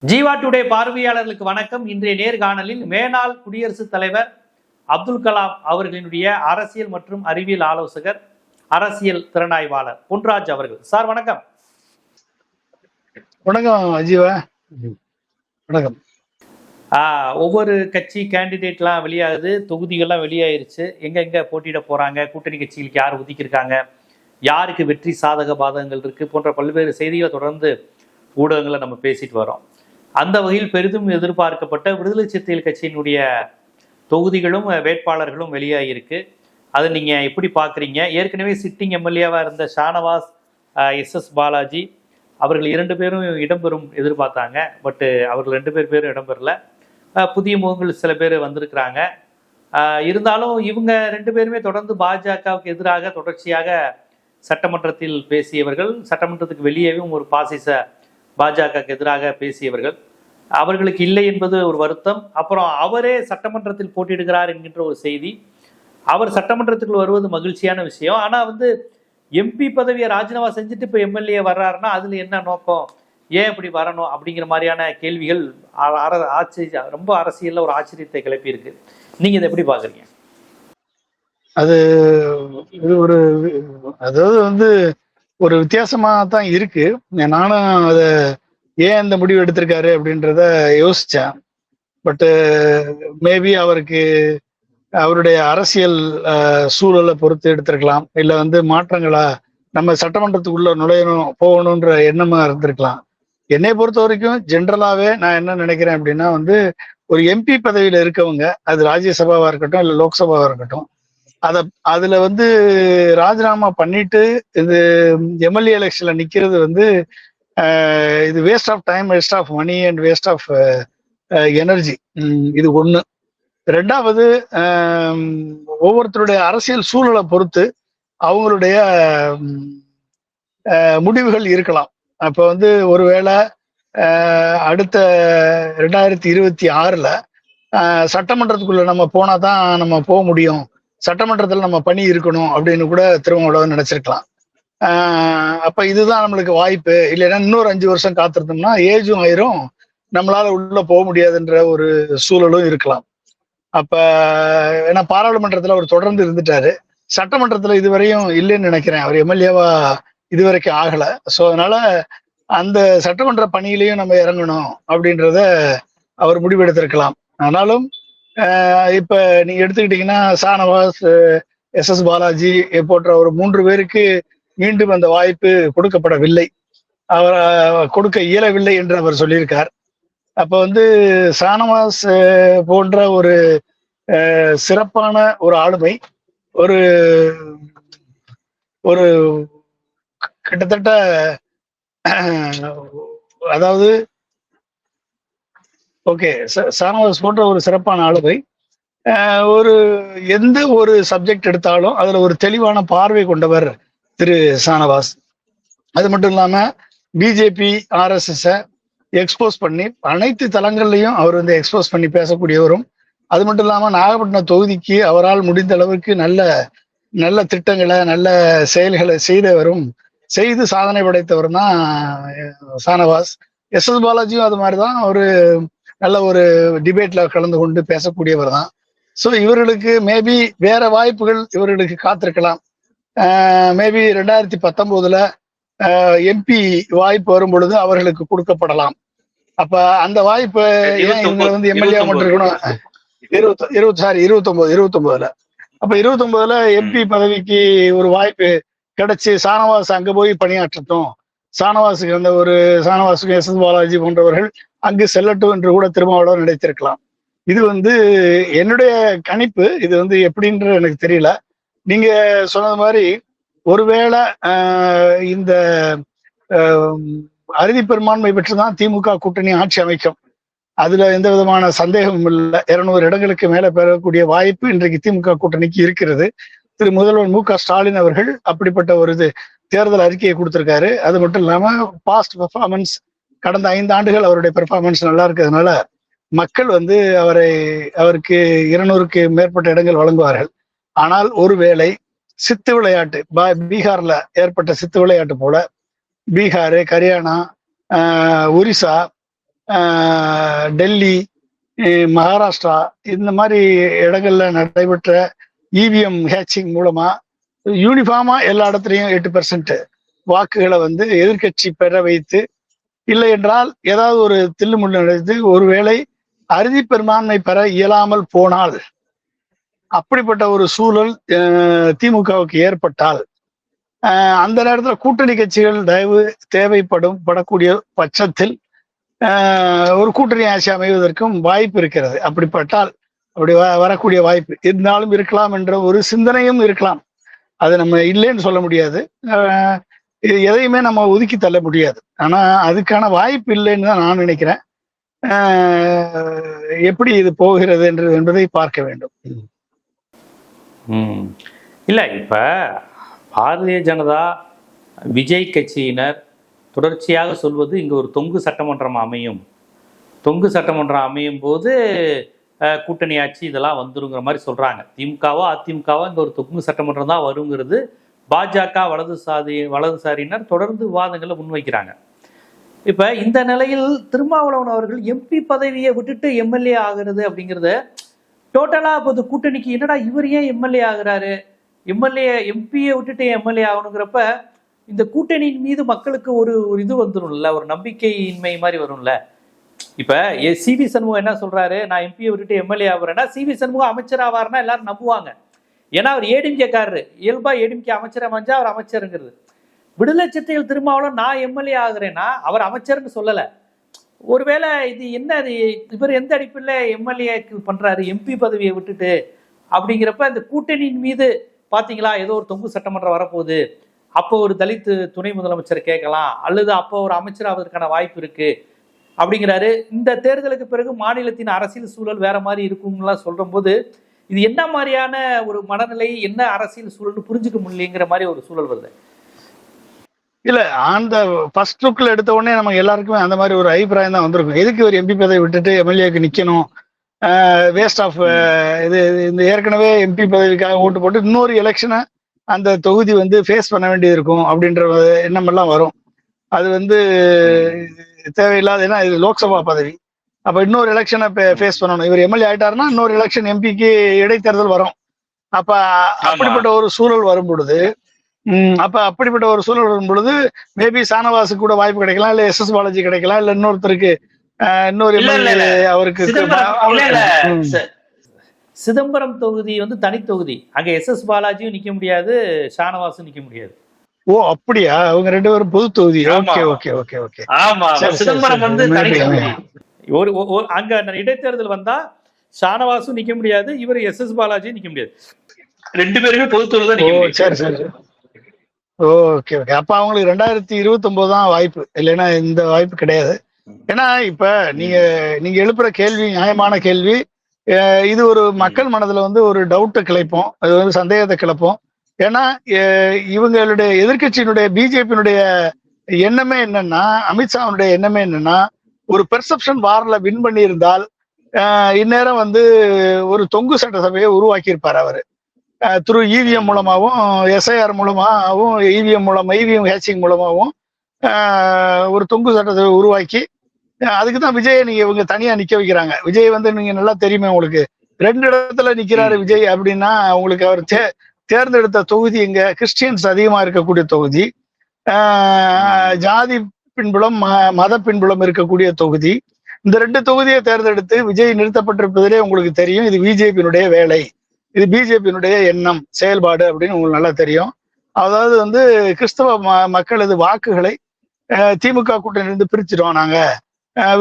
Jeeva today பார்வையாளர்களுக்கு வணக்கம். இன்றைய நேர்காணலில் மேனாள் குடியரசுத் தலைவர் அப்துல் கலாம் அவர்களினுடைய அரசியல் மற்றும் அறிவியல் ஆலோசகர், அரசியல் திறனாய்வாளர் பொன்ராஜ் அவர்கள். சார் வணக்கம். வணக்கம் ஜீவா. வணக்கம். ஒவ்வொரு கட்சி கேண்டிடேட்லாம் வெளியாகுது, தொகுதிகள்லாம் வெளியாயிருச்சு. எங்க போட்டியிட போறாங்க, கூட்டணி கட்சிகளுக்கு யார் ஒதுக்கியிருக்காங்க, யாருக்கு வெற்றி சாதக பாதகங்கள் இருக்கு போன்ற பல்வேறு செய்திகளை தொடர்ந்து ஊடகங்களை நம்ம பேசிட்டு வரோம். அந்த வகையில் பெரிதும் எதிர்பார்க்கப்பட்ட விடுதலை சிறுத்தைகள் கட்சியினுடைய தொகுதிகளும் வேட்பாளர்களும் வெளியாகிருக்கு. அதை நீங்க எப்படி பாக்குறீங்க? ஏற்கனவே சிட்டிங் எம்எல்ஏவா இருந்த ஷானவாஸ், எஸ் பாலாஜி அவர்கள் 2 பேரும் இடம்பெறும் எதிர்பார்த்தாங்க. பட் அவர்கள் 2 பேரும் இடம்பெறல. புதிய முகங்கள் சில பேர் வந்திருக்கிறாங்க. இருந்தாலும் இவங்க 2 பேருமே தொடர்ந்து பாஜகவுக்கு எதிராக தொடர்ச்சியாக சட்டமன்றத்தில் பேசியவர்கள், சட்டமன்றத்துக்கு வெளியேவும் ஒரு பாசிச பாஜகவுக்கு எதிராக பேசியவர்கள். அவர்களுக்கு இல்லை என்பது ஒரு வருத்தம். அப்புறம் அவரே சட்டமன்றத்தில் போட்டியிடுகிறார் என்கின்ற ஒரு செய்தி. அவர் சட்டமன்றத்துக்குள் வருவது மகிழ்ச்சியான விஷயம். ஆனா எம்பி பதவியை ராஜினாமா செஞ்சுட்டு இப்ப எம்எல்ஏ வர்றாருன்னா அதுல என்ன நோக்கம், ஏன் இப்படி வரணும் அப்படிங்கிற மாதிரியான கேள்விகள் ரொம்ப அரசியல்ல ஒரு ஆச்சரியத்தை கிளப்பி இருக்கு. நீங்க இதை எப்படி பாக்குறீங்க? அது ஒரு அதாவது ஒரு வித்தியாசமா தான் இருக்கு. நானும் அதை ஏன் இந்த முடிவு எடுத்திருக்காரு அப்படின்றத யோசிச்சேன். பட்டு மேபி அவருக்கு அவருடைய அரசியல் சூழலை பொறுத்து எடுத்திருக்கலாம். இல்லை மாற்றங்களா நம்ம சட்டமன்றத்துக்குள்ள நுழையணும் போகணுன்ற எண்ணமா இருந்திருக்கலாம். என்னை பொறுத்த வரைக்கும் ஜென்ரலாவே நான் என்ன நினைக்கிறேன் அப்படின்னா ஒரு எம்பி பதவியில இருக்கவங்க, அது ராஜ்யசபாவா இருக்கட்டும் இல்லை லோக்சபாவா இருக்கட்டும், அதுல ராஜினாமா பண்ணிட்டு இது எம்எல்ஏ எலெக்ஷன்ல நிக்கிறது இது waste of time, waste of money and waste of energy. இது ஒண்ணு. ரெண்டாவது, ஒவ்வொருத்தருடைய அரசியல் சூழலை பொறுத்து அவங்களுடைய முடிவுகள் இருக்கலாம். அப்ப ஒருவேளை அடுத்த 2026 சட்டமன்றத்துக்குள்ள நம்ம போனாதான் நம்ம போக முடியும், சட்டமன்றத்துல நம்ம பணி இருக்கணும் அப்படின்னு கூட திருமாவளவன் நினைச்சிருக்கலாம். அப்ப இதுதான் நம்மளுக்கு வாய்ப்பு. இல்லைன்னா இன்னொரு 5 வருஷம் காத்திருந்தோம்னா ஏஜும் ஆயிரும், நம்மளால உள்ள போக முடியாதுன்ற ஒரு சூழலும் இருக்கலாம். அப்ப ஏன்னா பாராளுமன்றத்துல அவர் தொடர்ந்து இருந்துட்டாரு, சட்டமன்றத்துல இதுவரையும் இல்லைன்னு நினைக்கிறேன். அவர் எம்எல்ஏவா இதுவரைக்கும் ஆகல. ஸோ அதனால அந்த சட்டமன்ற பணியிலையும் நம்ம இறங்கணும் அப்படின்றத அவர் முடிவெடுத்திருக்கலாம். ஆனாலும் இப்ப நீங்க எடுத்துக்கிட்டீங்கன்னா ஷானவாஸ், எஸ் பாலாஜி போன்ற ஒரு 3 பேருக்கு மீண்டும் அந்த வாய்ப்பு கொடுக்கப்படவில்லை, அவர் கொடுக்க இயலவில்லை என்று அவர் சொல்லியிருக்கார். அப்ப ஷானவாஸ் போன்ற ஒரு சிறப்பான ஒரு ஆளுமை, ஒரு ஒரு கிட்டத்தட்ட அதாவது ஓகே, ஷானவாஸ் போன்ற ஒரு சிறப்பான ஆளுமை ஒரு எந்த ஒரு சப்ஜெக்ட் எடுத்தாலும் அதுல ஒரு தெளிவான பார்வை கொண்டவர் திரு ஷானவாஸ். அது மட்டும் இல்லாம பிஜேபி RSS எக்ஸ்போஸ் பண்ணி அனைத்து தளங்கள்லையும் அவர் எக்ஸ்போஸ் பண்ணி பேசக்கூடியவரும், அது மட்டும் இல்லாம நாகப்பட்டினம் தொகுதிக்கு அவரால் முடிந்த அளவுக்கு நல்ல நல்ல திட்டங்களை நல்ல செயல்களை செய்து சாதனை படைத்தவர் தான் ஷானவாஸ். எஸ் பாலாஜியும் அது மாதிரிதான், ஒரு நல்ல ஒரு டிபேட்ல கலந்து கொண்டு பேசக்கூடியவர் தான். ஸோ இவர்களுக்கு மேபி வேற வாய்ப்புகள் இவர்களுக்கு காத்திருக்கலாம். மேபி 2019 எம்பி வாய்ப்பு வரும் பொழுது அவர்களுக்கு கொடுக்கப்படலாம். அப்ப அந்த வாய்ப்பு ஏன் இவங்க எம்எல்ஏ மட்டும் இருக்கணும்? 29 அப்ப 29 எம்பி பதவிக்கு ஒரு வாய்ப்பு கிடைச்சு ஷானவாஸ் அங்க போய் பணியாற்றட்டும், ஷானவாஸுக்கு எஸ் பாலாஜி போன்றவர்கள் அங்கு செல்லட்டும் என்று கூட திருமாவளவன் நினைத்திருக்கலாம். இது என்னுடைய கணிப்பு. இது எப்படின்ற எனக்கு தெரியல. நீங்க சொன்னது மாதிரி ஒருவேளை இந்த அறுதி பெரும்பான்மை பெற்றுதான் திமுக கூட்டணி ஆட்சி அமைக்கும், அதுல எந்த விதமான சந்தேகமும் இல்லை. 200 இடங்களுக்கு மேல பெறக்கூடிய வாய்ப்பு இன்றைக்கு திமுக கூட்டணிக்கு இருக்கிறது. திரு முதல்வர் மு க ஸ்டாலின் அவர்கள் அப்படிப்பட்ட ஒரு தேர்தல் அறிக்கையை கொடுத்திருக்காரு. அது மட்டும் இல்லாம பாஸ்ட் பெர்ஃபார்மன்ஸ், கடந்த 5 ஆண்டுகள் அவருடைய பெர்ஃபார்மன்ஸ் நல்லா இருக்கிறதுனால மக்கள் அவருக்கு 200க்கு மேற்பட்ட இடங்கள் வழங்குவார்கள். ஆனால் ஒருவேளை சித்து விளையாட்டு, பீகார்ல ஏற்பட்ட சித்து விளையாட்டு போல பீகார், ஹரியானா, ஒரிசா, டெல்லி, மகாராஷ்டிரா இந்த மாதிரி இடங்கள்ல நடைபெற்ற இவிஎம் ஹேச்சிங் மூலமா யூனிஃபார்மா எல்லா இடத்துலையும் 8% வாக்குகளை வந்து எதிர்கட்சி பெற வைத்து, இல்லை என்றால் ஏதாவது ஒரு தில்லுமுள்ளு நடந்து ஒருவேளை அறுதி பெரும்பான்மை பெற இயலாமல் போனால், அப்படிப்பட்ட ஒரு சூழல் திமுகவுக்கு ஏற்பட்டால், அந்த நேரத்தில் கூட்டணி கட்சிகள் படக்கூடிய பட்சத்தில் ஒரு கூட்டணி ஆட்சி அமைவதற்கும் வாய்ப்பு இருக்கிறது. அப்படிப்பட்டால் அப்படி வரக்கூடிய வாய்ப்பு இருந்தாலும் இருக்கலாம் என்ற ஒரு சிந்தனையும் இருக்கலாம். அது நம்ம இல்லைன்னு சொல்ல முடியாது. எதையுமே நம்ம ஒதுக்கி தள்ள முடியாது. ஆனா அதுக்கான வாய்ப்பு இல்லைன்னு தான் நான் நினைக்கிறேன். எப்படி இது போகிறது என்பதை பார்க்க வேண்டும். இல்ல இப்ப பாரதிய ஜனதா விஜய் கட்சியினர் தொடர்ச்சியாக சொல்வது இங்க ஒரு தொங்கு சட்டமன்றம் அமையும், தொங்கு சட்டமன்றம் அமையும் போது கூட்டணி ஆட்சி இதெல்லாம் வந்துருங்கிற மாதிரி சொல்றாங்க. திமுகவோ அதிமுகவோ இங்க ஒரு தொங்கு சட்டமன்றம் தான் வருங்கிறது பாஜக வலதுசாரியினர் தொடர்ந்து விவாதங்களை முன்வைக்கிறாங்க. இப்ப இந்த நிலையில் திருமாவளவன் அவர்கள் எம்பி பதவியை விட்டுட்டு எம்எல்ஏ ஆகிறது அப்படிங்கிறது டோட்டலா இப்போது கூட்டணிக்கு என்னடா இவர் ஏன் எம்எல்ஏ ஆகுறாரு, எம்பியை விட்டுட்டு எம்எல்ஏ ஆகணுங்கிறப்ப இந்த கூட்டணியின் மீது மக்களுக்கு ஒரு இது வந்துடும்ல, ஒரு நம்பிக்கையின்மை மாதிரி வரும்ல. இப்ப சிவி சண்முகம் என்ன சொல்றாரு, நான் எம்பியை விட்டுட்டு எம்எல்ஏ ஆகுறேன்னா சிவி சண்முகம் அமைச்சர் ஆவாருன்னா எல்லாரும் நம்புவாங்க. ஏன்னா அவர் ஏடிஎம்கேக்காரரு, இயல்பா ஏடிஎம்கே அமைச்சர் அமைஞ்சா அவர் அமைச்சருங்கிறது. விடுதலை சிறுத்தைகள் திருமாவளவன் நான் எம்எல்ஏ ஆகுறேன்னா அவர் அமைச்சர்னு சொல்லல. ஒருவேளை இது என்ன, இவர் எந்த அடிப்பில் எம்எல்ஏக்கு பண்றாரு எம்பி பதவியை விட்டுட்டு அப்படிங்கிறப்ப இந்த கூட்டணியின் மீது பாத்தீங்களா ஏதோ ஒரு தொங்கு சட்டமன்றம் வரப்போகுது, அப்போ ஒரு தலித் துணை முதலமைச்சர் கேட்கலாம், அல்லது அப்போ ஒரு அமைச்சர் ஆவதற்கான வாய்ப்பு இருக்கு அப்படிங்கிறாரு. இந்த தேர்தலுக்கு பிறகு மாநிலத்தின் அரசியல் சூழல் வேற மாதிரி இருக்கும்லாம் சொல்ற போது இது என்ன மாதிரியான ஒரு மனநிலை, என்ன அரசியல் சூழல் புரிஞ்சுக்க முடியலைங்கிற மாதிரி ஒரு சூழல் வருது. இல்ல அந்த ஃபர்ஸ்ட் லுக்ல எடுத்த உடனே நமக்கு எல்லாருக்குமே அந்த மாதிரி ஒரு அபிப்பிராயம் தான் வந்திருக்கும். எதுக்கு ஒரு எம்பி பதவி விட்டுட்டு எம்எல்ஏக்கு நிக்கணும், வேஸ்ட் ஆஃப் இது, இந்த ஏற்கனவே எம்பி பதவிக்காக ஓட்டு போட்டு இன்னொரு எலெக்ஷனை அந்த தொகுதி வந்து ஃபேஸ் பண்ண வேண்டியது இருக்கும் அப்படின்ற எண்ணம் எல்லாம் வரும். அது வந்து தேவையில்லாத, ஏன்னா இது லோக்சபா பதவி, அப்ப இன்னொரு எலெக்ஷனை ஃபேஸ் பண்ணணும். இவர் எம்எல்ஏ ஆயிட்டாருன்னா இன்னொரு எலெக்ஷன் எம்பிக்கு இடைத்தேர்தல் வரும். அப்ப அப்படிப்பட்ட ஒரு சூழல் வரும் பொழுது மேபி சானவாசு கூட வாய்ப்பு கிடைக்கலாம், இல்ல எஸ் பாலாஜி கிடைக்கலாம், இல்ல இன்னொருத்தருக்கு இன்னொரு அவருக்கு சிதம்பரம் தொகுதி வந்து தனி தொகுதி, அங்க எஸ் பாலாஜியும் நிக்க முடியாது, ஷானவாசும் நிக்க முடியாது. ஓ அப்படியா, அவங்க ரெண்டு பேரும் பொது தொகுதி. Okay okay okay okay. ஆமா, சிதம்பரம் வந்து தனி தொகுதி. ஒரு அங்க இடைத்தேர்தல் வந்தா ஷானவாசும் நிக்க முடியாது, இவர் எஸ் பாலாஜியும் நிக்க முடியாது, ரெண்டு பேருமே பொது தொகுதி தான் நிக்க முடியும். சரி சரி, ஓகே ஓகே. அப்ப அவங்களுக்கு 2029 தான் வாய்ப்பு, இல்லைன்னா இந்த வாய்ப்பு கிடையாது. ஏன்னா இப்ப நீங்க எழுப்புற கேள்வி நியாயமான கேள்வி. இது ஒரு மக்கள் மனதுல வந்து ஒரு டவுட்டை கிளப்போம், அது வந்து சந்தேகத்தை கிளப்போம். ஏன்னா இவங்களுடைய எதிர்கட்சியினுடைய பிஜேபியினுடைய எண்ணமே என்னன்னா, அமித்ஷாவுடைய எண்ணமே என்னன்னா, ஒரு பெர்செப்ஷன் வார்ல வின் பண்ணி இருந்தால் இந்நேரம் வந்து ஒரு தொங்கு சட்டசபையை உருவாக்கி இருப்பார் அவரு. த்ரூ இவிஎம் மூலமாகவும் எஸ்ஐஆர் மூலமாகவும் இவிஎம் ஹேச்சிங் மூலமாகவும் ஒரு தொங்கு சட்டத்தை உருவாக்கி, அதுக்கு தான் விஜயை நீங்க இவங்க தனியா நிக்க வைக்கிறாங்க. விஜய் வந்து நீங்க நல்லா தெரியுமே உங்களுக்கு, 2 இடத்துல நிக்கிறாரு விஜய் அப்படின்னா, உங்களுக்கு அவர் தேர்ந்தெடுத்த தொகுதி இங்க கிறிஸ்டியன்ஸ் அதிகமா இருக்கக்கூடிய தொகுதி, ஜாதி பின்புலம் மத பின்புலம் இருக்கக்கூடிய தொகுதி. இந்த 2 தொகுதியை தேர்ந்தெடுத்து விஜய் நிறுத்தப்பட்டிருப்பதிலே உங்களுக்கு தெரியும், இது பிஜேபியினுடைய வேலை, இது பிஜேபியினுடைய எண்ணம் செயல்பாடு அப்படின்னு உங்களுக்கு நல்லா தெரியும். அதாவது வந்து கிறிஸ்தவ மக்களது வாக்குகளை திமுக கூட்டணியிலிருந்து பிரிச்சிடும் நாங்க,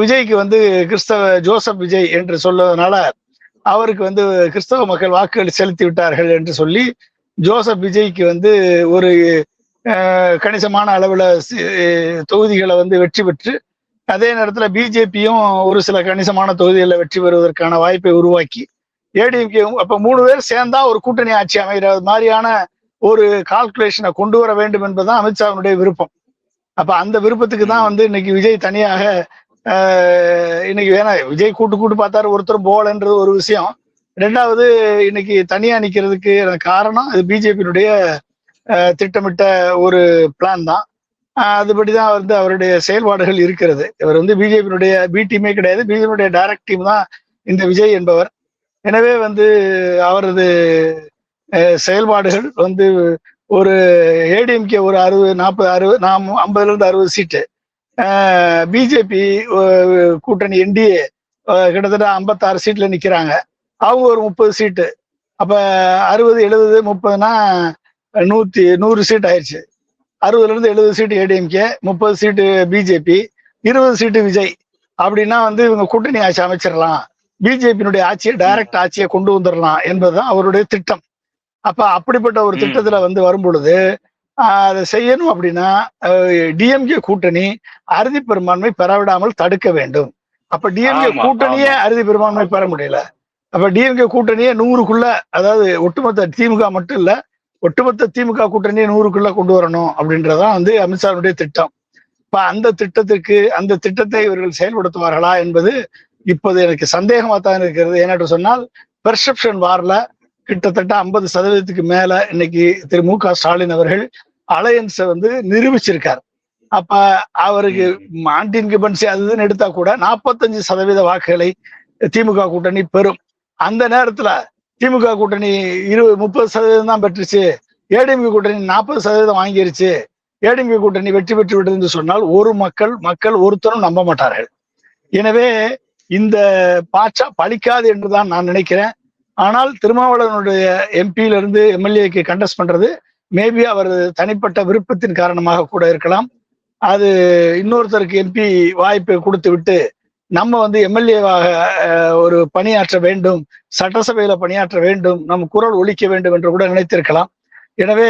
விஜய்க்கு வந்து கிறிஸ்தவ ஜோசப் விஜய் என்று சொல்வதனால அவருக்கு வந்து கிறிஸ்தவ மக்கள் வாக்குகள் செலுத்தி விட்டார்கள் என்று சொல்லி ஜோசப் விஜய்க்கு வந்து ஒரு கணிசமான அளவுல தொகுதிகளை வந்து வெற்றி பெற்று, அதே நேரத்துல பிஜேபியும் ஒரு சில கணிசமான தொகுதிகளில் வெற்றி பெறுவதற்கான வாய்ப்பை உருவாக்கி, ஏடிஎம்கே அப்ப 3 பேர் சேர்ந்தா ஒரு கூட்டணி ஆட்சி அமைகிற மாதிரியான ஒரு கால்குலேஷனை கொண்டு வர வேண்டும் என்பதுதான் அமித்ஷாவுடைய விருப்பம். அப்ப அந்த விருப்பத்துக்கு தான் வந்து இன்னைக்கு விஜய் தனியாக இன்னைக்கு விஜய் கூட்டு பார்த்தாரு, ஒருத்தரும் போகலன்றது ஒரு விஷயம். 2வது இன்னைக்கு தனியா நிக்கிறதுக்கு காரணம் அது பிஜேபியினுடைய திட்டமிட்ட ஒரு பிளான் தான். அதுபடிதான் வந்து அவருடைய செயல்பாடுகள் இருக்கிறது. இவர் வந்து பிஜேபியினுடைய பி டீமே கிடையாது, பிஜேபியுடைய டைரக்ட் டீம் தான் இந்த விஜய் என்பவர். எனவே வந்து அவரது செயல்பாடுகள் வந்து ஒரு ஏடிஎம்கே ஒரு 60 நாம் 50 சீட்டு, பிஜேபி கூட்டணி என்டிஏ கிட்டத்தட்ட 56 சீட்ல நிக்கிறாங்க. அவங்க ஒரு 30 சீட்டு. அப்ப 60 70 30னா 100 சீட் ஆயிடுச்சு. 60 சீட்டு ஏடிஎம்கே, 30 சீட்டு பிஜேபி, 20 சீட்டு விஜய். அப்படின்னா வந்து இவங்க கூட்டணி ஆட்சி அமைச்சிடலாம், பிஜேபியினுடைய ஆட்சியை டைரக்ட் ஆட்சியை கொண்டு வந்துடலாம் என்பதுதான் அவருடைய திட்டம். அப்ப அப்படிப்பட்ட ஒரு திட்டத்துல வந்து வரும் பொழுது அதை செய்யணும் அப்படின்னா டிஎம்கே கூட்டணி அறுதி பெரும்பான்மை பெறவிடாமல் தடுக்க வேண்டும். அப்ப டிஎம்கே கூட்டணியே அறுதி பெரும்பான்மை பெற முடியல. அப்ப டிஎம்கே கூட்டணியே 100க்குள்ள, அதாவது ஒட்டுமொத்த திமுக மட்டும் இல்ல, ஒட்டுமொத்த திமுக கூட்டணியை 100க்குள்ள கொண்டு வரணும் அப்படின்றதான் வந்து அமித்ஷாவுடைய திட்டம். இப்ப அந்த திட்டத்தை இவர்கள் செயல்படுத்துவார்களா என்பது இப்போது எனக்கு சந்தேகமா தான் இருக்கிறது. ஏன்னு சொன்னால் பெர்செப்ஷன் வார்ல கிட்டத்தட்ட 50% மேல இன்னைக்கு திரு மு.க. ஸ்டாலின் அவர்கள் அலையன்ஸை வந்து நிரூபிச்சிருக்கார். அப்ப அவருக்கு ஆன்டி இன்கம்பன்சி அதுன்னு எடுத்தா கூட 45% வாக்குகளை திமுக கூட்டணி பெறும். அந்த நேரத்துல திமுக கூட்டணி 30% தான் பெற்றுச்சு, ஏடிஎம்கே கூட்டணி 40% வாங்கிருச்சு, ஏடிஎம்கே கூட்டணி வெற்றி பெற்று விட்டது சொன்னால் ஒரு மக்கள் ஒருத்தரும் நம்ப மாட்டார்கள். எனவே இந்த பாச்சா பலிக்காது என்றுதான் நான் நினைக்கிறேன். ஆனால் திருமாவளவனுடைய எம்பியில இருந்து எம்எல்ஏக்கு கண்டெஸ்ட் பண்றது மேபி அவர் தனிப்பட்ட விருப்பத்தின் காரணமாக கூட இருக்கலாம். அது இன்னொருத்தருக்கு எம்பி வாய்ப்பை கொடுத்து விட்டு நம்ம வந்து எம்எல்ஏவாக ஒரு பணியாற்ற வேண்டும், சட்டசபையில பணியாற்ற வேண்டும், நம் குரல் ஒலிக்க வேண்டும் என்று கூட நினைத்திருக்கலாம். எனவே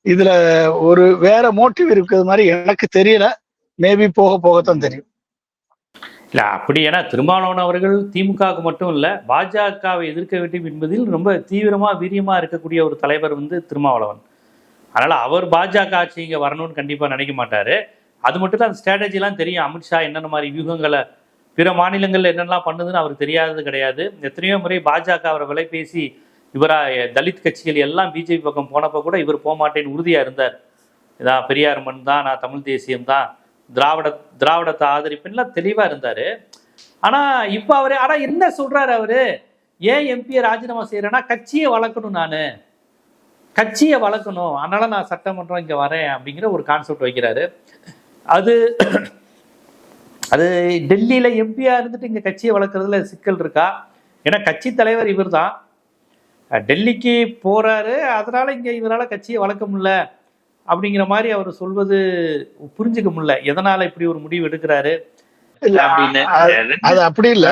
இதுல ஒரு வேற மோட்டிவ் இருக்கிறது மாதிரி எனக்கு தெரியல. மேபி போகத்தான் தெரியும். இல்ல அப்படி, ஏன்னா திருமாவளவன் அவர்கள் திமுகவுக்கு மட்டும் இல்ல பாஜகவை எதிர்க்க வேண்டும் என்பதில் ரொம்ப தீவிரமா வீரியமா இருக்கக்கூடிய ஒரு தலைவர் வந்து திருமாவளவன். அதனால அவர் பாஜக ஆட்சி இங்க வரணும்னு கண்டிப்பா நினைக்க மாட்டாரு. அது மட்டும் தான் அந்த ஸ்ட்ராட்டஜி எல்லாம் தெரியும். அமித்ஷா என்னென்ன மாதிரி வியூகங்களை பிற மாநிலங்கள்ல என்னென்னலாம் பண்ணுதுன்னு அவருக்கு தெரியாதது கிடையாது. எத்தனையோ முறை பாஜக அவரை விலை பேசி இவரா தலித் கட்சிகள் எல்லாம் பிஜேபி பக்கம் போனப்ப கூட இவர் போக மாட்டேன்னு உறுதியா இருந்தார். இதான் பெரியார் மண் தான், நான் தமிழ் தேசியம் தான், திராவிடத்தை ஆதரிப்புலாம் தெளிவா இருந்தாரு. ஆனா இப்ப அவரு என்ன சொல்றாரு, அவரு ஏன் எம்பியை ராஜினாமா செய்யறேன்னா கட்சியை வளர்க்கணும், கட்சியை வளர்க்கணும், அதனால நான் சட்டமன்றம் இங்க வரேன் அப்படிங்கிற ஒரு கான்செப்ட் வைக்கிறாரு. அது டெல்லியில எம்பியா இருந்துட்டு இங்க கட்சியை வளர்க்கறதுல சிக்கல் இருக்கா? ஏன்னா கட்சி தலைவர் இவர் தான், டெல்லிக்கு போறாரு, அதனால இங்க இவரால கட்சியை வளர்க்க முடியல அப்படிங்கிற மாதிரி அவர் சொல்வது புரிஞ்சுக்க முடியல. எதனால இப்படி ஒரு முடிவு எடுக்கிறாரு அப்படின்னு. அது அப்படி இல்ல,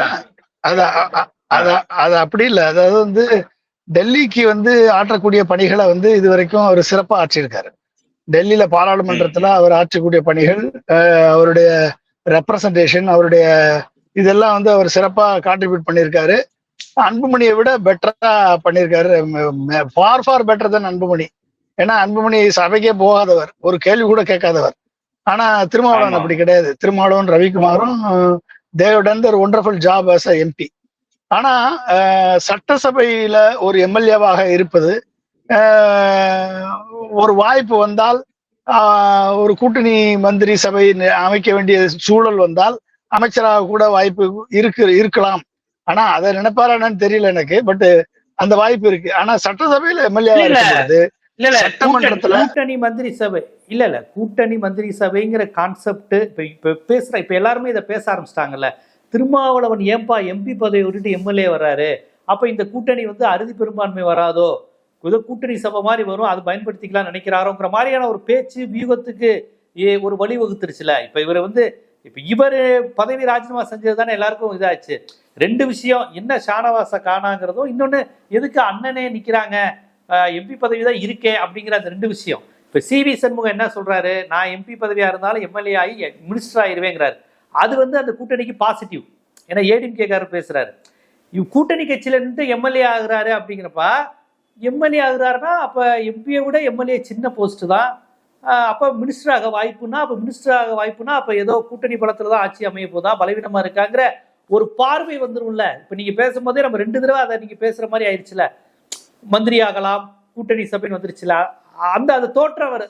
அது அப்படி இல்ல. அதாவது வந்து டெல்லிக்கு வந்து ஆற்றக்கூடிய பணிகளை வந்து இது வரைக்கும் அவர் சிறப்பா ஆற்றியிருக்காரு. டெல்லியில பாராளுமன்றத்துல அவர் ஆற்றக்கூடிய பணிகள், அவருடைய ரெப்ரசன்டேஷன், அவருடைய இதெல்லாம் வந்து அவர் சிறப்பா கான்ட்ரிபியூட் பண்ணியிருக்காரு. அன்புமணியை விட பெட்டரா பண்ணியிருக்காரு, ஃபார் பெட்டர் தான் அன்புமணி. ஏன்னா அன்புமணி சபைக்கே போகாதவர், ஒரு கேள்வி கூட கேட்காதவர். ஆனா திருமாவளவன் அப்படி கிடையாது. திருமாவளவன் ரவிக்குமாரும் they've done the wonderful job as a MP. ஆனா சட்டசபையில ஒரு எம்எல்ஏவாக இருப்பது, ஒரு வாய்ப்பு வந்தால், ஒரு கூட்டணி மந்திரி சபை அமைக்க வேண்டிய சூழல் வந்தால் அமைச்சராக கூட வாய்ப்பு இருக்கலாம். ஆனா அதை நினைப்பாரான்னு தெரியல எனக்கு. பட் அந்த வாய்ப்பு இருக்கு. ஆனா சட்டசபையில எம்எல்ஏவா இருக்கிறது கூட்டணி மந்திரி சபை இல்ல கூட்டணி மந்திரி சபைங்கிற கான்செப்ட் இப்ப எல்லாருமே இதை பேச ஆரம்பிச்சிட்டாங்கல்ல. திருமாவளவன் ஏன்பா எம்பி பதவி விட்டுட்டு எம்எல்ஏ வர்றாரு, அப்ப இந்த கூட்டணி வந்து அறுதி பெரும்பான்மை வராதோ, ஏதோ கூட்டணி சபை மாதிரி வரும், அது பயன்படுத்திக்கலாம் நினைக்கிறாரோங்கிற மாதிரியான ஒரு பேச்சு வியூகத்துக்கு ஒரு வழி வகுத்துருச்சுல. இப்ப இவர் வந்து இவர் பதவி ராஜினாமா செஞ்சது தானே எல்லாருக்கும் இதாச்சு. ரெண்டு விஷயம், என்ன ஷானவாச காணாங்கிறதும், இன்னொன்னு எதுக்கு அண்ணனே நிக்கிறாங்க, எம்பி பதவி தான் இருக்கே அப்படிங்கிற அந்த ரெண்டு விஷயம். இப்ப சிவி சண்முகம் என்ன சொல்றாரு, நான் எம்பி பதவியா இருந்தாலும் எம்எல்ஏ ஆகி மினிஸ்டர் ஆயிருவேங்கிறாரு. அது வந்து அந்த கூட்டணிக்கு பாசிட்டிவ். ஏன்னா ஏடிஎம்கேக்காரர் பேசுறாரு, கூட்டணி கட்சியில இருந்து எம்எல்ஏ ஆகுறாரு அப்படிங்கிறப்ப, எம்எல்ஏ ஆகுறாருன்னா அப்ப எம்பியை விட எம்எல்ஏ சின்ன போஸ்ட் தான், அப்ப மினிஸ்டர் ஆக வாய்ப்புனா அப்ப ஏதோ கூட்டணி பலத்துலதான் ஆட்சி அமைய போதா, பலவீனமா இருக்காங்கிற ஒரு பார்வை வந்துரும்ல. இப்ப நீங்க பேசும்போதே நம்ம 2 தடவை அதை நீங்க பேசுற மாதிரி ஆயிடுச்சுல. மந்திரி ஆகலாம், கூட்டணி சபைன்னு வந்துருச்சுல, அந்த அது தோற்றவர்.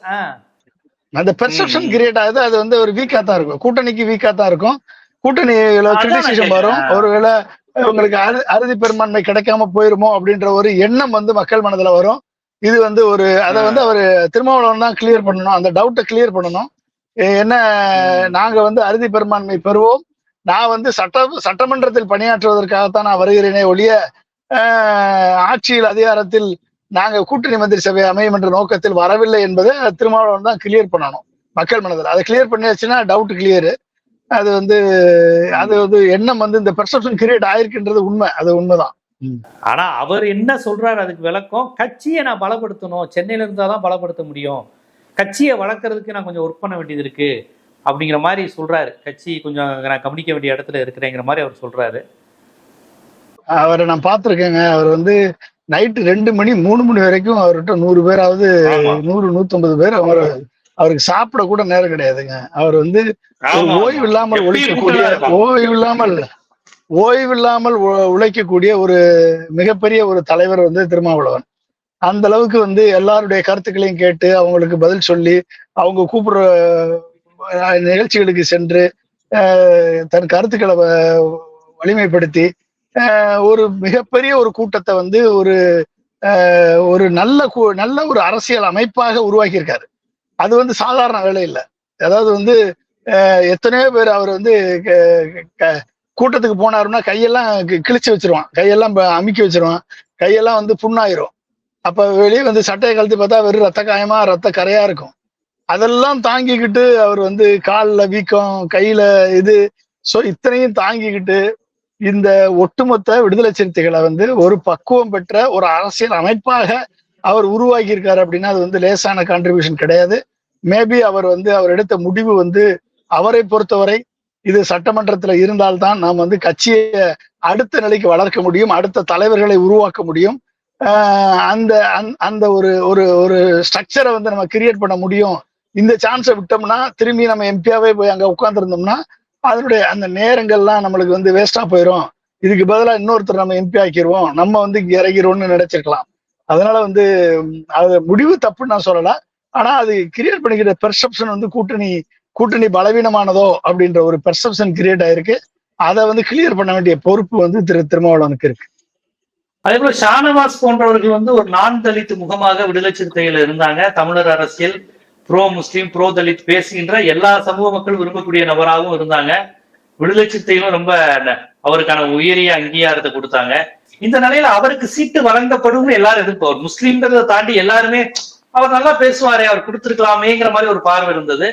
அந்த பெர்செப்ஷன் கிரியேட் ஆகுது. அது வந்து ஒரு வீக்கா தான் இருக்கும், கூட்டணிக்கு வீக்கா தான் இருக்கும். கூட்டணியில கிரிட்டிசிசம் வரும். ஒருவேளை உங்களுக்கு அறுதி பெரும்பான்மை கிடைக்காம போயிருமோ அப்படின்ற ஒரு எண்ணம் வந்து மக்கள் மனதுல வரும். இது வந்து ஒரு அதை வந்து அவர் திருமாவளவன் தான் கிளியர் பண்ணணும், அந்த டவுட்டை கிளியர் பண்ணணும். என்ன, நாங்க வந்து அறுதி பெரும்பான்மை பெறுவோம், நான் வந்து சட்டமன்றத்தில் பணியாற்றுவதற்காகத்தான் நான் வருகிறேனே ஒழிய ஆட்சியில் அதிகாரத்தில் நாங்க கூட்டணி மந்திரி சபை அமையும் என்ற நோக்கத்தில் வரவில்லை என்பதை திருமாவளவன் தான் கிளியர் பண்ணணும் மக்கள் மனதில். அதை கிளியர் பண்ணியாச்சுன்னா டவுட் கிளியர். அது வந்து எண்ணம் வந்து இந்த பெர்செப்ஷன் கிரியேட் ஆயிருக்குன்றது உண்மை, அது உண்மைதான். ஆனா அவர் என்ன சொல்றாரு அதுக்கு விளக்கம், கட்சியை நான் பலப்படுத்தணும், சென்னையில இருந்தாதான் பலப்படுத்த முடியும், கட்சியை வளர்க்கறதுக்கு நான் கொஞ்சம் ஒர்க் பண்ண வேண்டியது இருக்கு அப்படிங்கிற மாதிரி சொல்றாரு. கட்சி கொஞ்சம் நான் கவனிக்க வேண்டிய இடத்துல இருக்கிறேங்கிற மாதிரி அவர் சொல்றாரு. அவரை நான் பார்த்திருக்கேங்க. அவர் வந்து நைட்டு 2 மணி 3 மணி வரைக்கும் அவர்கிட்ட 100 பேராவது 100-150 பேர் அவருக்கு சாப்பிட கூட நேரம் கிடையாதுங்க. அவர் வந்து ஓய்வு இல்லாமல் உழைக்கக்கூடிய ஒரு மிகப்பெரிய ஒரு தலைவர் வந்து திருமாவளவன். அந்த அளவுக்கு வந்து எல்லாருடைய கருத்துக்களையும் கேட்டு அவங்களுக்கு பதில் சொல்லி அவங்க கூப்பிடுற நிகழ்ச்சிகளுக்கு சென்று தன் கருத்துக்களை வலிமைப்படுத்தி ஒரு மிகப்பெரிய ஒரு கூட்டத்தை வந்து ஒரு நல்ல ஒரு அரசியல் அமைப்பாக உருவாக்கியிருக்காரு. அது வந்து சாதாரண வேலை இல்லை. அதாவது வந்து எத்தனையோ பேர் அவர் வந்து கூட்டத்துக்கு போனாருன்னா கையெல்லாம் கிழிச்சு வச்சிருவான், கையெல்லாம் அமுக்கி வச்சிருவான், கையெல்லாம் வந்து புண்ணாயிரும். அப்ப வெளியே வந்து சட்டையை கழுத்து பார்த்தா வெறும் ரத்த காயமா ரத்த கரையா இருக்கும். அதெல்லாம் தாங்கிக்கிட்டு அவர் வந்து காலில் வீக்கம், கையில இத்தனையும் தாங்கிக்கிட்டு இந்த ஒட்டுமொத்த விடுதலை சிறுத்தைகளை வந்து ஒரு பக்குவம் பெற்ற ஒரு அரசியல் அமைப்பாக அவர் உருவாக்கி இருக்காரு அப்படின்னா அது வந்து லேசான கான்ட்ரிபியூஷன் கிடையாது. மேபி அவர் எடுத்த முடிவு வந்து அவரை பொறுத்தவரை இது சட்டமன்றத்துல இருந்தால்தான் நாம் வந்து கட்சியை அடுத்த நிலைக்கு வளர்க்க முடியும், அடுத்த தலைவர்களை உருவாக்க முடியும், அந்த ஒரு ஸ்ட்ரக்சரை வந்து நம்ம கிரியேட் பண்ண முடியும். இந்த சான்ஸை விட்டோம்னா திரும்பி நம்ம எம்பியாவே போய் அங்க உட்கார்ந்துருந்தோம்னா அதனுடைய அந்த நேரங்கள்லாம் நம்மளுக்கு வந்து வேஸ்டா போயிடும். இதுக்கு பதிலா இன்னொருத்தர் நம்ம எம்பி ஆக்கிடுவோம், நம்ம வந்து இங்க இறங்கிடுவோம்னு நினைச்சிருக்கலாம். அதனால வந்து அது முடிவு தப்புன்னு நான் சொல்லல. ஆனா அது கிரியேட் பண்ணிக்கிற பெர்செப்ஷன் வந்து கூட்டணி பலவீனமானதோ அப்படின்ற ஒரு பெர்செப்ஷன் கிரியேட் ஆயிருக்கு. அதை வந்து கிளியர் பண்ண வேண்டிய பொறுப்பு வந்து திருமாவளவனுக்கு இருக்கு. அதே போல ஷானவாஸ் போன்றவர்கள் வந்து ஒரு நான் தலித் முகமாக விடுதலை சிறுத்தைகள் இருந்தாங்க. தமிழர் அரசியல் ப்ரோ முஸ்லீம் ப்ரோ தலித் பேசுகின்ற எல்லா சமூக மக்களும் விரும்பக்கூடிய நபராகவும் இருந்தாங்க. விடுதலை சிறுத்தைகளும் ரொம்ப அவருக்கான உயரிய அங்கீகாரத்தை கொடுத்தாங்க. இந்த நிலையில அவருக்கு சீட்டு வழங்கப்படும் எல்லாரும் எதிர்ப்பவர், முஸ்லீம்ன்றதை தாண்டி எல்லாருமே அவர் நல்லா பேசுவாரே, அவர் கொடுத்திருக்கலாமேங்கிற மாதிரி ஒரு பார்வை இருந்தது.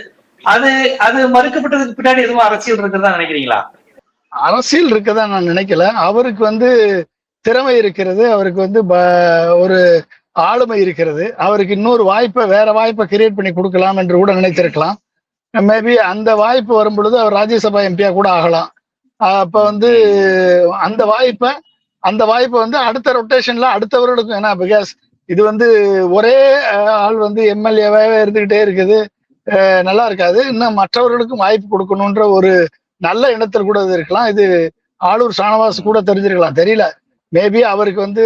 அது மறுக்கப்பட்டதுக்கு பின்னாடி எதுவும் அரசியல் இருக்கிறதா நினைக்கிறீங்களா? அரசியல் இருக்கதா நான் நினைக்கல. அவருக்கு வந்து திறமை இருக்கிறது, அவருக்கு வந்து ஒரு ஆளுமை இருக்கிறது, அவருக்கு இன்னொரு வேற வாய்ப்பை கிரியேட் பண்ணி கொடுக்கலாம் என்று கூட நினைத்திருக்கலாம். மேபி அந்த வாய்ப்பு வரும் பொழுது அவர் ராஜ்யசபா எம்பியா கூட ஆகலாம். அப்ப வந்து அந்த வாய்ப்பை வந்து அடுத்த ரொட்டேஷன்ல அடுத்தவர்களுக்கும், ஏன்னா பிகாஸ் இது வந்து ஒரே ஆள் வந்து எம்எல்ஏவே இருந்துகிட்டே இருக்குது, நல்லா இருக்காது. இன்னும் மற்றவர்களுக்கும் வாய்ப்பு கொடுக்கணும்ன்ற ஒரு நல்ல எண்ணத்தில் கூட இருக்கலாம். இது ஆளூர் ஷானவாஸ் கூட தெரிஞ்சிருக்கலாம், தெரியல. மேபி அவருக்கு வந்து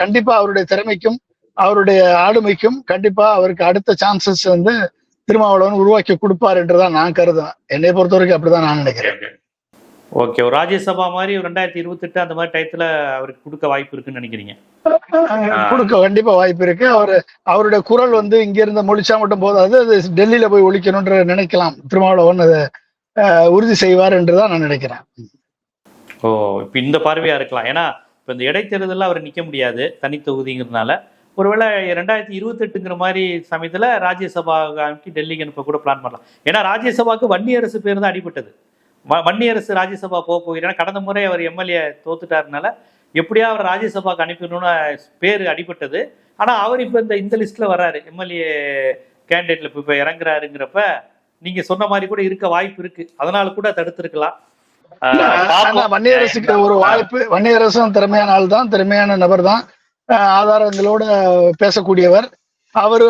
கண்டிப்பா அவருடைய திறமைக்கும் அவருடைய ஆளுமைக்கும் கண்டிப்பா அவருக்கு அடுத்த சான்சஸ் வந்து திருமாவளவன் உருவாக்கி கொடுப்பார் என்றுதான் நான் கருதுறேன். என்னை பொறுத்த வரைக்கும் அப்படிதான் நான் நினைக்கிறேன். ஓகே, ஒரு ராஜ்யசபா மாதிரி 2028 அந்த மாதிரி டயத்துல அவருக்கு கொடுக்க வாய்ப்பு இருக்குன்னு நினைக்கிறீங்க? கொடுக்க கண்டிப்பா வாய்ப்பு இருக்கு. அவருடைய குரல் வந்து இங்க இருந்த மொழிச்சா மட்டும் போதாது, அது டெல்லியில போய் ஒழிக்கணும்ன்ற நினைக்கலாம். திருமாவளவன் அதை உறுதி செய்வார் என்றுதான் நான் நினைக்கிறேன். ஓ, இப்ப இந்த பார்வையா இருக்கலாம். ஏன்னா இப்ப இந்த இடைத்தேர்தலில் அவர் நிக்க முடியாது தனி தொகுதிங்கிறதுனால. ஒருவேளை 2028ங்கிற மாதிரி சமயத்துல ராஜ்யசபா டெல்லிக்கு அனுப்ப கூட பிளான் பண்ணலாம். ஏன்னா ராஜ்யசபாவுக்கு வன்னியரசு பேர் தான் அடிபட்டது. வன்னியரசு ராஜ்யசபா போகிறேன்னா கடந்த முறை அவர் எம்எல்ஏ தோத்துட்டாருனால எப்படியா அவர் ராஜ்யசபாவுக்கு அனுப்பிடணும்னு பேர் அடிபட்டது. ஆனா அவர் இப்ப இந்த லிஸ்ட்ல வர்றாரு, எம்எல்ஏ கேண்டிடேட்ல இப்ப இறங்குறாருங்கிறப்ப நீங்க சொன்ன மாதிரி கூட இருக்க வாய்ப்பு இருக்கு. அதனால கூட தடுத்திருக்கலாம். வன்னியரசுக்கு ஒரு வாய்ப்பு. வன்னியரசும் திறமையான ஆள் தான், திறமையான நபர் தான், ஆதாரங்களோட பேசக்கூடியவர்.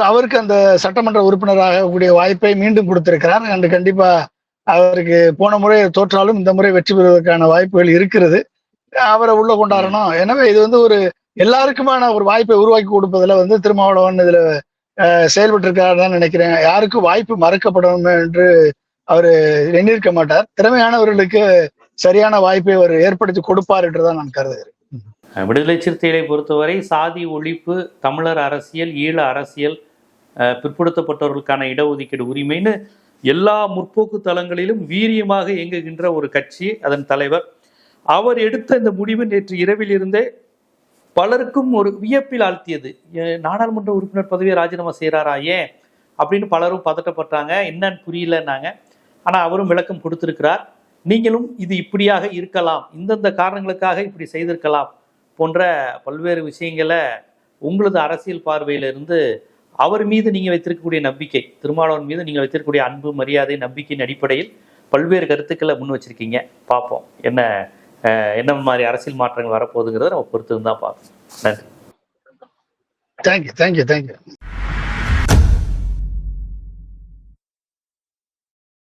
அவருக்கு அந்த சட்டமன்ற உறுப்பினராக கூடிய வாய்ப்பை மீண்டும் கொடுத்திருக்கிறார். அண்ட் கண்டிப்பா அவருக்கு போன முறை தோற்றாலும் இந்த முறை வெற்றி பெறுவதற்கான வாய்ப்புகள் இருக்கிறது. அவரை உள்ள கொண்டாடணும். எனவே இது வந்து ஒரு எல்லாருக்குமான ஒரு வாய்ப்பை உருவாக்கி கொடுப்பதுல வந்து திருமாவளவன் இதுல செயல்பட்டு இருக்காருன்னு நினைக்கிறேன். யாருக்கும் வாய்ப்பு மறக்கப்படும் என்று அவர் எண்ணியிருக்க மாட்டார். திறமையானவர்களுக்கு சரியான வாய்ப்பை அவர் ஏற்படுத்தி கொடுப்பார் என்றுதான் நான் கருதுகிறேன். விடுதலை சிறுத்தைகளை பொறுத்தவரை சாதி ஒழிப்பு, தமிழர் அரசியல், ஈழ அரசியல், பிற்படுத்தப்பட்டவர்களுக்கான இடஒதுக்கீடு உரிமைன்னு எல்லா முற்போக்கு தளங்களிலும் வீரியமாக இயங்குகின்ற ஒரு கட்சி, அதன் தலைவர். அவர் எடுத்த இந்த முடிவு நேற்று இரவில் இருந்தே பலருக்கும் ஒரு வியப்பில் ஆழ்த்தியது. நாடாளுமன்ற உறுப்பினர் பதவியை ராஜினாமா செய்கிறாரா, ஏன் அப்படின்னு பலரும் பதட்டப்பட்டாங்க. என்னன்னு புரியலன்னாங்க. ஆனால் அவரும் விளக்கம் கொடுத்திருக்கிறார். நீங்களும் இது இப்படியாக இருக்கலாம், இந்தந்த காரணங்களுக்காக இப்படி செய்திருக்கலாம் போன்ற பல்வேறு விஷயங்களை உங்களது அரசியல் பார்வையிலிருந்து அவர் மீது நீங்கள் வைத்திருக்கக்கூடிய நம்பிக்கை, திருமாவளவன் மீது நீங்கள் வைத்திருக்கக்கூடிய அன்பு, மரியாதை, நம்பிக்கையின் அடிப்படையில் பல்வேறு கருத்துக்களை முன் வச்சிருக்கீங்க. பார்ப்போம் என்ன மாதிரி அரசியல் மாற்றங்கள் வரப்போகுதுங்கிறத நம்ம பொறுத்து தான் பார்ப்போம். நன்றி. தேங்க்யூ.